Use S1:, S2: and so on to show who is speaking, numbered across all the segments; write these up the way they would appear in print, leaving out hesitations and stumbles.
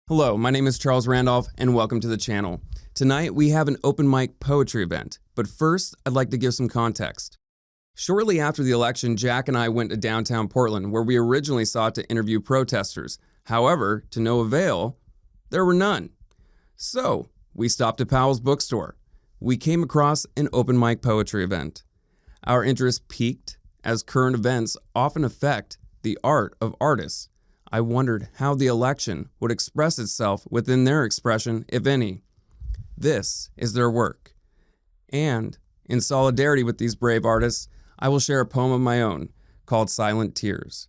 S1: Hello, my name is Charles Randolph, and welcome to the channel. Tonight, we have an open mic poetry event, but first, I'd like to give some context. Shortly after the election, Jack and I went to downtown Portland, where we originally sought to interview protesters. However, to no avail, there were none. So, we stopped at Powell's bookstore. We came across an open mic poetry event. Our interest piqued, as current events often affect the art of artists. I wondered how the election would express itself within their expression, if any. This is their work. And, in solidarity with these brave artists, I will share a poem of my own, called Silent Tears.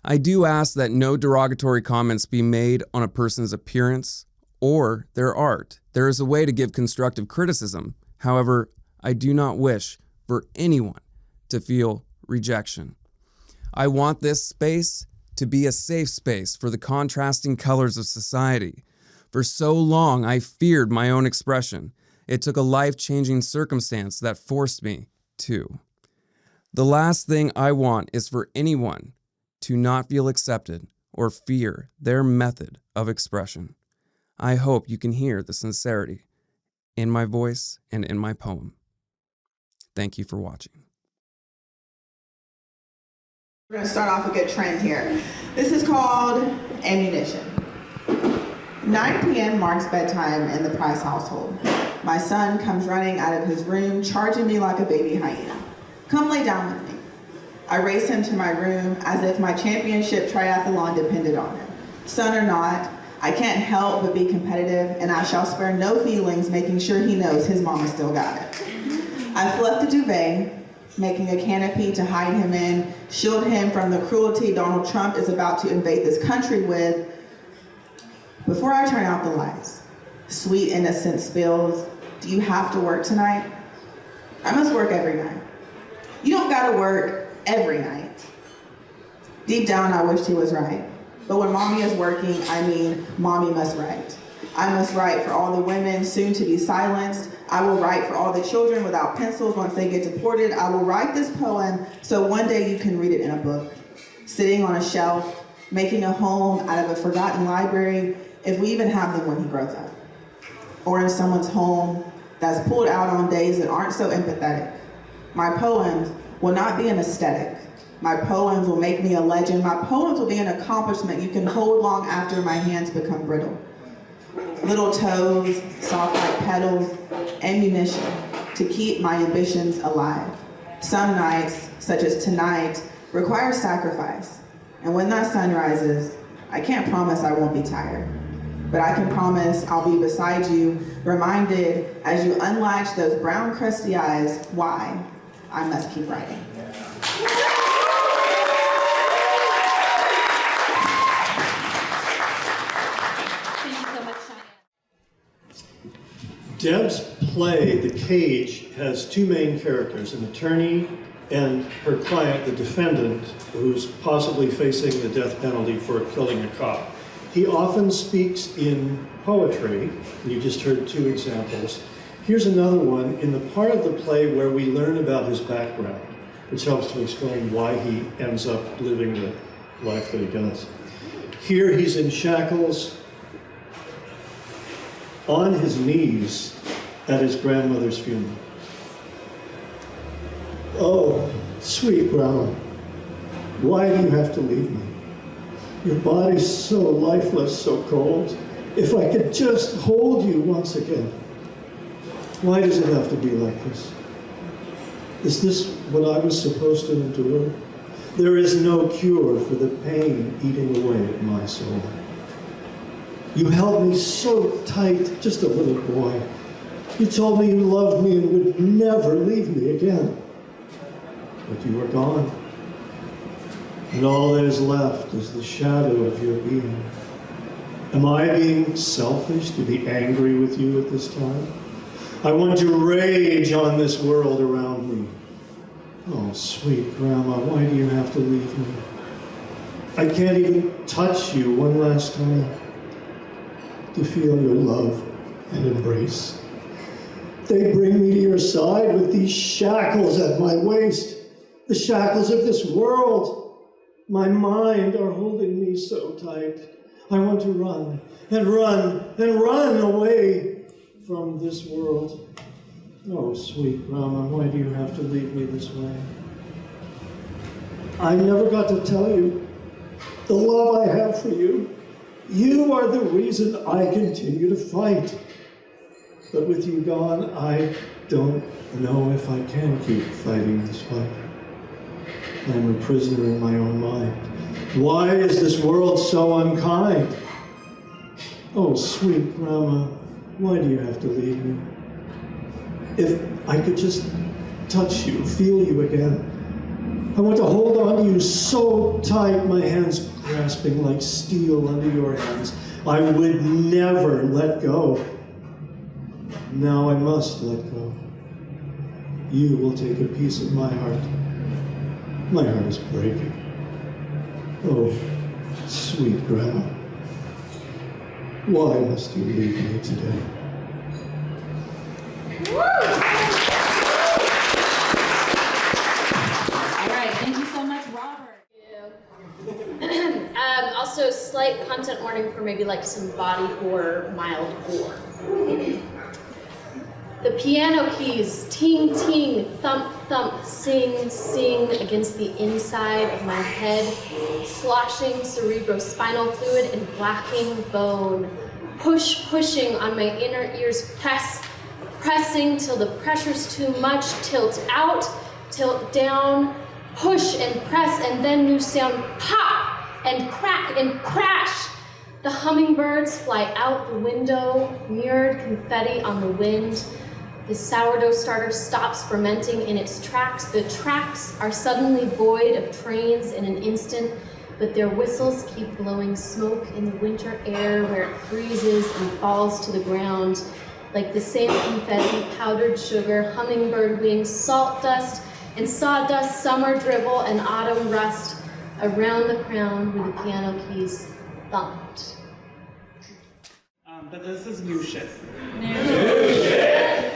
S1: I do ask that no derogatory comments be made on a person's appearance or their art. There is a way to give constructive criticism. However, I do not wish for anyone to feel rejection. I want this space to be a safe space for the contrasting colors of society. For so long, I feared my own expression. It took a life-changing circumstance that forced me to. The last thing I want is for anyone to not feel accepted or fear their method of expression. I hope you can hear the sincerity in my voice and in my poem. Thank you for watching.
S2: We're going to start off a good trend here. This is called ammunition. 9 p.m. marks bedtime in the Price household. My son comes running out of his room, charging me like a baby hyena. Come lay down with me. I race him to my room as if my championship triathlon depended on it. Son or not, I can't help but be competitive, and I shall spare no feelings making sure he knows his mama still got it. I've left the duvet, making a canopy to hide him in, shield him from the cruelty Donald Trump is about to invade this country with. Before I turn out the lights, sweet innocent spills, do you have to work tonight? I must work every night. You don't gotta work every night. Deep down, I wished he was right. But when mommy is working, I mean mommy must write. I must write for all the women soon to be silenced. I will write for all the children without pencils once they get deported. I will write this poem so one day you can read it in a book. Sitting on a shelf, making a home out of a forgotten library, if we even have them when he grows up. Or in someone's home that's pulled out on days that aren't so empathetic. My poems will not be an aesthetic. My poems will make me a legend. My poems will be an accomplishment you can hold long after my hands become brittle. Little toes, soft like petals, ammunition to keep my ambitions alive. Some nights, such as tonight, require sacrifice. And when that sun rises, I can't promise I won't be tired. But I can promise I'll be beside you, reminded as you unlatch those brown crusty eyes why I must keep writing.
S3: Deb's play, The Cage, has two main characters, an attorney and her client, the defendant, who's possibly facing the death penalty for killing a cop. He often speaks in poetry. You just heard two examples. Here's another one in the part of the play where we learn about his background, which helps to explain why he ends up living the life that he does. Here he's in shackles, on his knees at his grandmother's funeral. Oh, sweet grandma, why do you have to leave me? Your body's so lifeless, so cold. If I could just hold you once again. Why does it have to be like this? Is this what I was supposed to endure? There is no cure for the pain eating away at my soul. You held me so tight, just a little boy. You told me you loved me and would never leave me again. But you are gone. And all that is left is the shadow of your being. Am I being selfish to be angry with you at this time? I want to rage on this world around me. Oh, sweet grandma, why do you have to leave me? I can't even touch you one last time to feel your love and embrace. They bring me to your side with these shackles at my waist, the shackles of this world. My mind are holding me so tight. I want to run and run and run away from this world. Oh, sweet Grandma, why do you have to leave me this way? I never got to tell you the love I have for you. You are the reason I continue to fight. But with you gone, I don't know if I can keep fighting this fight. I'm a prisoner in my own mind. Why is this world so unkind? Oh, sweet Grandma, why do you have to leave me? If I could just touch you, feel you again. I want to hold on to you so tight, my hands grasping like steel under your hands. I would never let go. Now I must let go. You will take a piece of my heart. My heart is breaking. Oh, sweet Grandma, why must you leave me today?
S4: Also, slight content warning for maybe like some body horror, mild gore. The piano keys, ting, ting, thump, thump, sing, sing against the inside of my head, sloshing cerebrospinal fluid and blacking bone, pushing on my inner ears, pressing till the pressure's too much, tilt out, tilt down, push and press, and then new sound, pop, and crack and crash. The hummingbirds fly out the window, mirrored confetti on the wind. The sourdough starter stops fermenting in its tracks. The tracks are suddenly void of trains in an instant, but their whistles keep blowing smoke in the winter air where it freezes and falls to the ground. Like the same confetti, powdered sugar, hummingbird wings, salt dust, and sawdust, summer drivel, and autumn rust around the crown where the piano keys thumped.
S5: But this is new shit. New shit!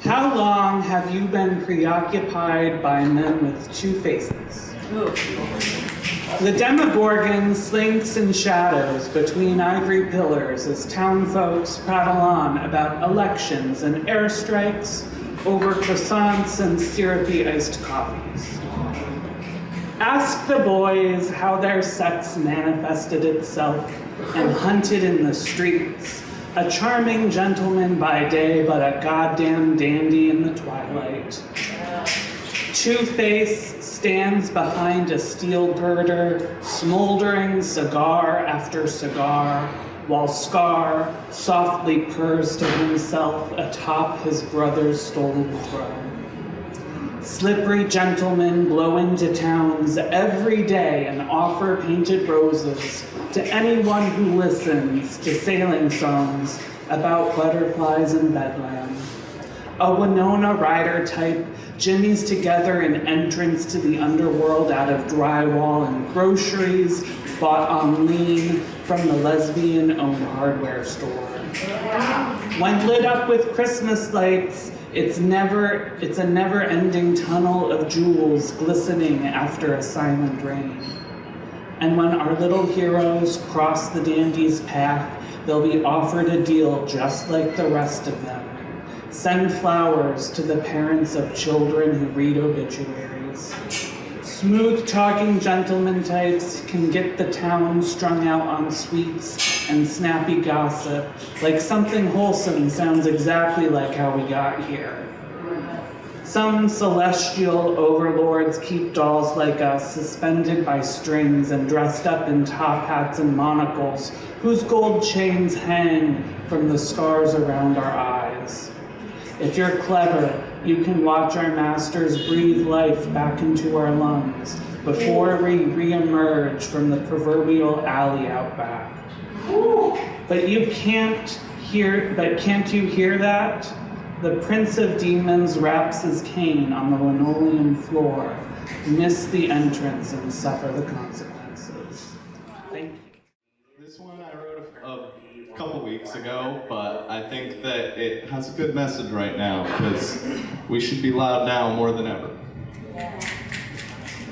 S5: How long have you been preoccupied by men with two faces? Ooh. The Demogorgon slinks in shadows between ivory pillars as town folks prattle on about elections and airstrikes over croissants and syrupy iced coffees. Ask the boys how their sex manifested itself and hunted in the streets. A charming gentleman by day, but a goddamn dandy in the twilight. Two-Face stands behind a steel girder, smoldering cigar after cigar, while Scar softly purrs to himself atop his brother's stolen throne. Slippery gentlemen blow into towns every day and offer painted roses to anyone who listens to sailing songs about butterflies in Bedlam. A Winona Ryder type jimmies together an entrance to the underworld out of drywall and groceries bought on lean from the lesbian-owned hardware store. When lit up with Christmas lights, it's a never-ending tunnel of jewels glistening after a silent rain. And when our little heroes cross the dandy's path, they'll be offered a deal just like the rest of them. Send flowers to the parents of children who read obituaries. Smooth-talking gentleman types can get the town strung out on sweets and snappy gossip, like something wholesome sounds exactly like how we got here. Some celestial overlords keep dolls like us suspended by strings and dressed up in top hats and monocles, whose gold chains hang from the scars around our eyes. If you're clever, you can watch our masters breathe life back into our lungs before we re-emerge from the proverbial alley out back. But can't you hear that? The Prince of Demons wraps his cane on the linoleum floor, miss the entrance and suffer the consequences. Thank you.
S6: This one I wrote a couple weeks ago, but I think that it has a good message right now, because we should be loud now more than ever.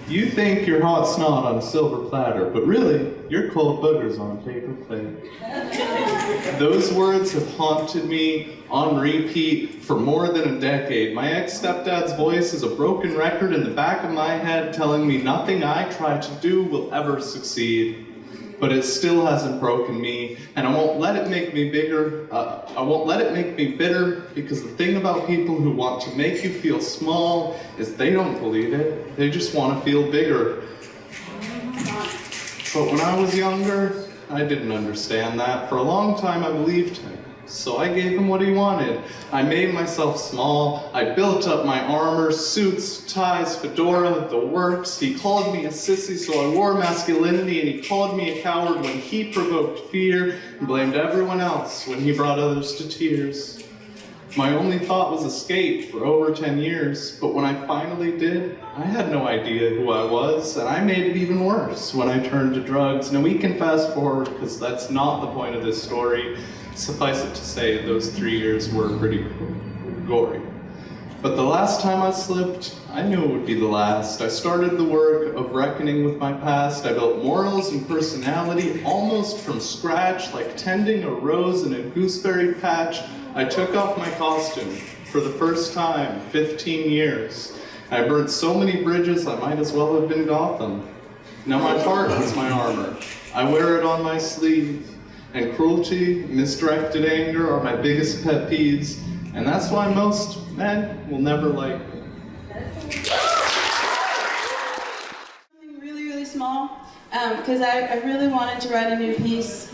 S6: You think you're hot snot on a silver platter, but really, you're cold boogers on a paper plate. Those words have haunted me on repeat for more than a decade. My ex-stepdad's voice is a broken record in the back of my head telling me nothing I try to do will ever succeed. But it still hasn't broken me, and I won't let it make me bigger. I won't let it make me bitter, because the thing about people who want to make you feel small is they don't believe it. They just want to feel bigger. But when I was younger, I didn't understand that. For a long time, I believed him. So I gave him what he wanted. I made myself small. I built up my armor, suits, ties, fedora, the works. He called me a sissy, so I wore masculinity, and he called me a coward when he provoked fear and blamed everyone else when he brought others to tears. My only thought was escape for over 10 years, but when I finally did, I had no idea who I was, and I made it even worse when I turned to drugs. Now we can fast forward, because that's not the point of this story. Suffice it to say, those 3 years were pretty gory. But the last time I slipped, I knew it would be the last. I started the work of reckoning with my past. I built morals and personality almost from scratch, like tending a rose in a gooseberry patch. I took off my costume for the first time, 15 years. I burned so many bridges, I might as well have been Gotham. Now my heart is my armor. I wear it on my sleeve. And cruelty, misdirected anger are my biggest pet peeves, and that's why most men will never like me.
S7: Something really, really small, because I really wanted to write a new piece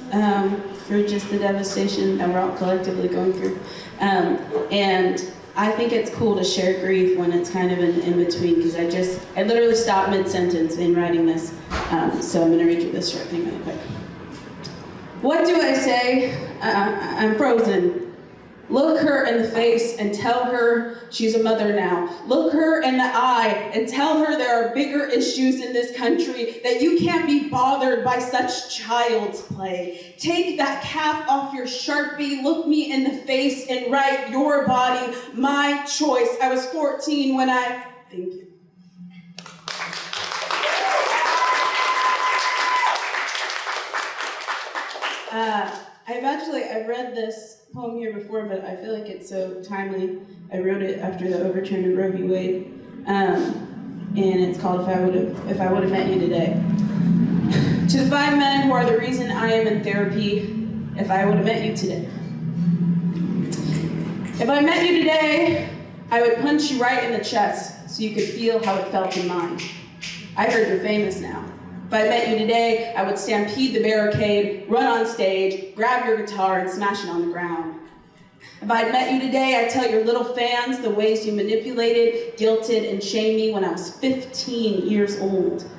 S7: for just the devastation that we're all collectively going through. And I think it's cool to share grief when it's kind of in between, because I literally stopped mid-sentence in writing this. So I'm gonna read you this short thing really quick. What do I say? I'm frozen. Look her in the face and tell her she's a mother now. Look her in the eye and tell her there are bigger issues in this country, that you can't be bothered by such child's play. Take that cap off your Sharpie, look me in the face and write your body, my choice. I was 14 when I... Thank you. I've read this poem here before, but I feel like it's so timely. I wrote it after the overturn of Roe v. Wade, and it's called If I Would Have Met You Today. To the 5 men who are the reason I am in therapy, if I would have met you today. If I met you today, I would punch you right in the chest so you could feel how it felt in mine. I heard you're famous now. If I met you today, I would stampede the barricade, run on stage, grab your guitar, and smash it on the ground. If I'd met you today, I'd tell your little fans the ways you manipulated, guilted, and shamed me when I was 15 years old.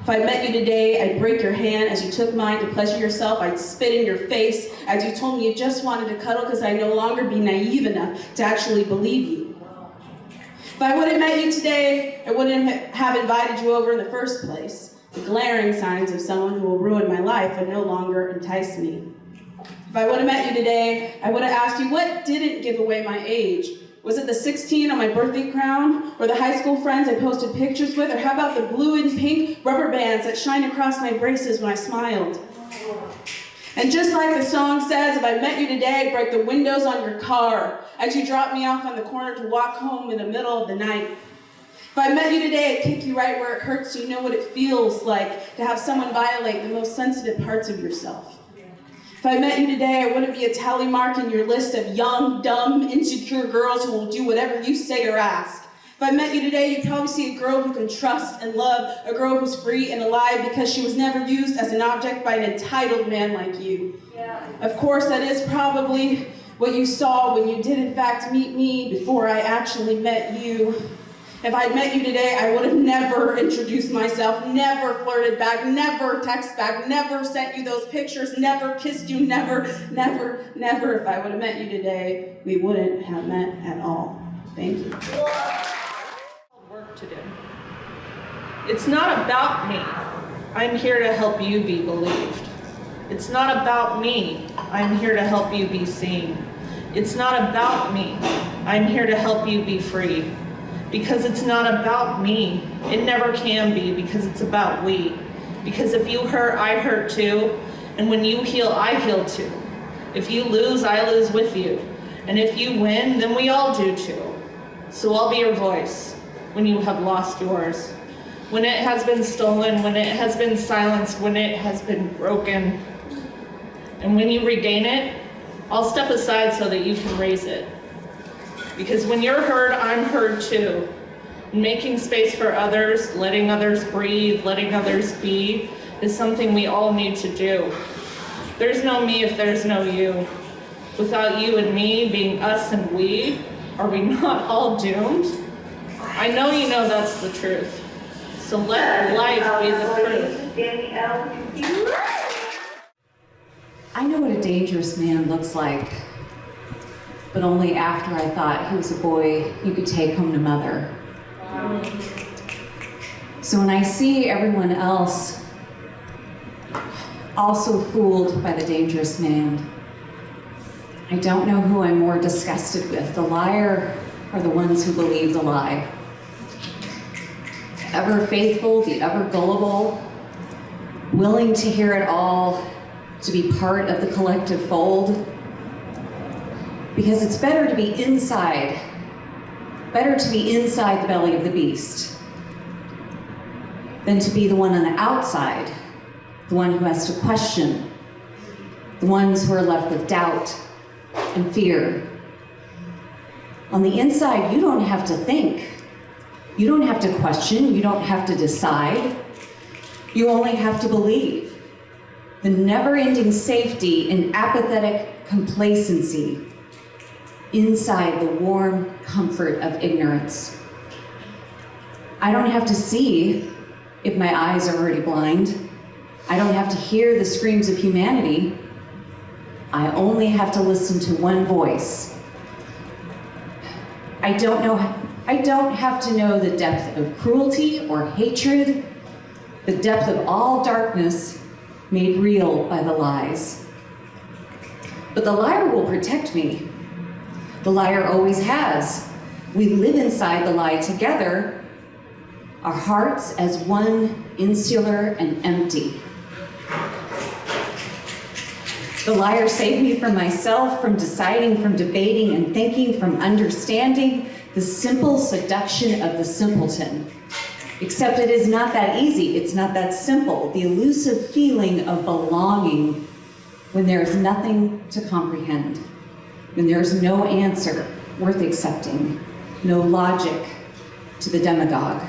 S7: If I met you today, I'd break your hand as you took mine to pleasure yourself. I'd spit in your face as you told me you just wanted to cuddle because I'd no longer be naive enough to actually believe you. If I would have met you today, I wouldn't have invited you over in the first place. The glaring signs of someone who will ruin my life would no longer entice me. If I would have met you today, I would have asked you what didn't give away my age. Was it the 16 on my birthday crown, or the high school friends I posted pictures with, or how about the blue and pink rubber bands that shine across my braces when I smiled? And just like the song says, if I met you today, I'd break the windows on your car as you drop me off on the corner to walk home in the middle of the night. If I met you today, I'd kick you right where it hurts so you know what it feels like to have someone violate the most sensitive parts of yourself. If I met you today, I wouldn't be a tally mark in your list of young, dumb, insecure girls who will do whatever you say or ask. If I met you today, you'd probably see a girl who can trust and love, a girl who's free and alive because she was never used as an object by an entitled man like you. Yeah. Of course, that is probably what you saw when you did in fact meet me before I actually met you. If I'd met you today, I would have never introduced myself, never flirted back, never texted back, never sent you those pictures, never kissed you, never. If I would have met you today, we wouldn't have met at all. Thank you.
S8: Work to do. It's not about me. I'm here to help you be believed. It's not about me. I'm here to help you be seen. It's not about me. I'm here to help you be free. Because it's not about me. It never can be, because it's about we. Because if you hurt, I hurt too. And when you heal, I heal too. If you lose, I lose with you. And if you win, then we all do too. So I'll be your voice when you have lost yours. When it has been stolen, when it has been silenced, when it has been broken. And when you regain it, I'll step aside so that you can raise it. Because when you're heard, I'm heard too. And making space for others, letting others breathe, letting others be, is something we all need to do. There's no me if there's no you. Without you and me being us and we, are we not all doomed? I know you know that's the truth. So let life be the truth.
S9: I know what a dangerous man looks like, but only after I thought he was a boy you could take home to mother. So when I see everyone else also fooled by the dangerous man, I don't know who I'm more disgusted with, the liar or the ones who believe the lie. The ever faithful, the ever gullible, willing to hear it all, to be part of the collective fold. Because it's better to be inside the belly of the beast than to be the one on the outside, the one who has to question, the ones who are left with doubt and fear. On the inside, you don't have to think. You don't have to question. You don't have to decide. You only have to believe. The never-ending safety and apathetic complacency inside the warm comfort of ignorance. I don't have to see if my eyes are already blind. I don't have to hear the screams of humanity. I only have to listen to one voice. I don't have to know the depth of cruelty or hatred, the depth of all darkness made real by the lies. But the liar will protect me. The liar always has. We live inside the lie together, our hearts as one, insular and empty. The liar saved me from myself, from deciding, from debating and thinking, from understanding the simple seduction of the simpleton. Except it is not that easy, it's not that simple. The elusive feeling of belonging when there is nothing to comprehend, when there is no answer worth accepting, no logic to the demagogue.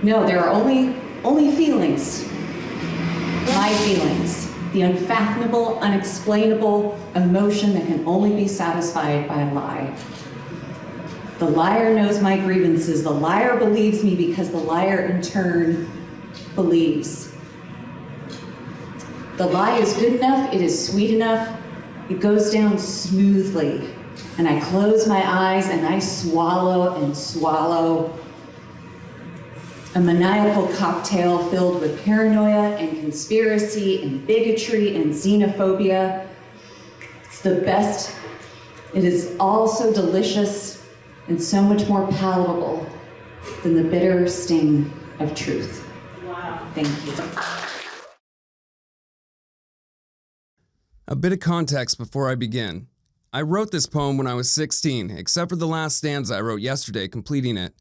S9: No, there are only feelings, my feelings, the unfathomable, unexplainable emotion that can only be satisfied by a lie. The liar knows my grievances. The liar believes me because the liar in turn believes. The lie is good enough, it is sweet enough, it goes down smoothly. And I close my eyes and I swallow and swallow a maniacal cocktail filled with paranoia and conspiracy and bigotry and xenophobia. It's the best. It is all so delicious and so much more palatable than the bitter sting of truth.
S8: Wow.
S9: Thank you.
S1: A bit of context before I begin. I wrote this poem when I was 16, except for the last stanza I wrote yesterday, completing it.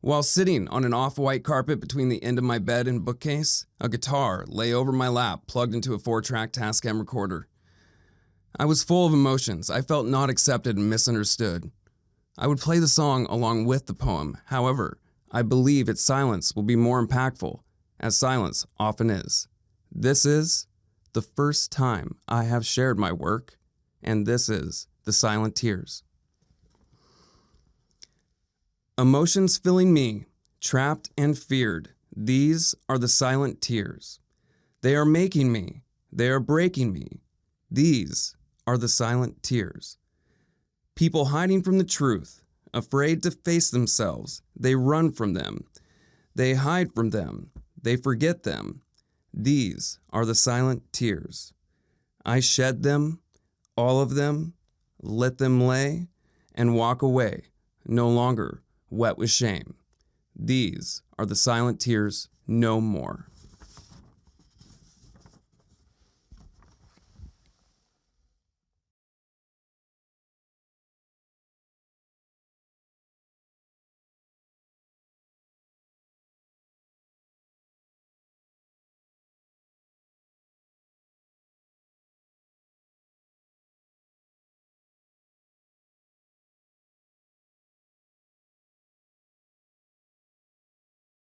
S1: While sitting on an off-white carpet between the end of my bed and bookcase, a guitar lay over my lap, plugged into a 4-track Tascam recorder. I was full of emotions. I felt not accepted and misunderstood. I would play the song along with the poem. However, I believe its silence will be more impactful, as silence often is. This is the first time I have shared my work, and this is The Silent Tears. Emotions filling me, trapped and feared, these are the silent tears. They are making me, they are breaking me, these are the silent tears. People hiding from the truth, afraid to face themselves, they run from them. They hide from them, they forget them. These are the silent tears. I shed them, all of them, let them lay, and walk away, no longer wet with shame. These are the silent tears no more.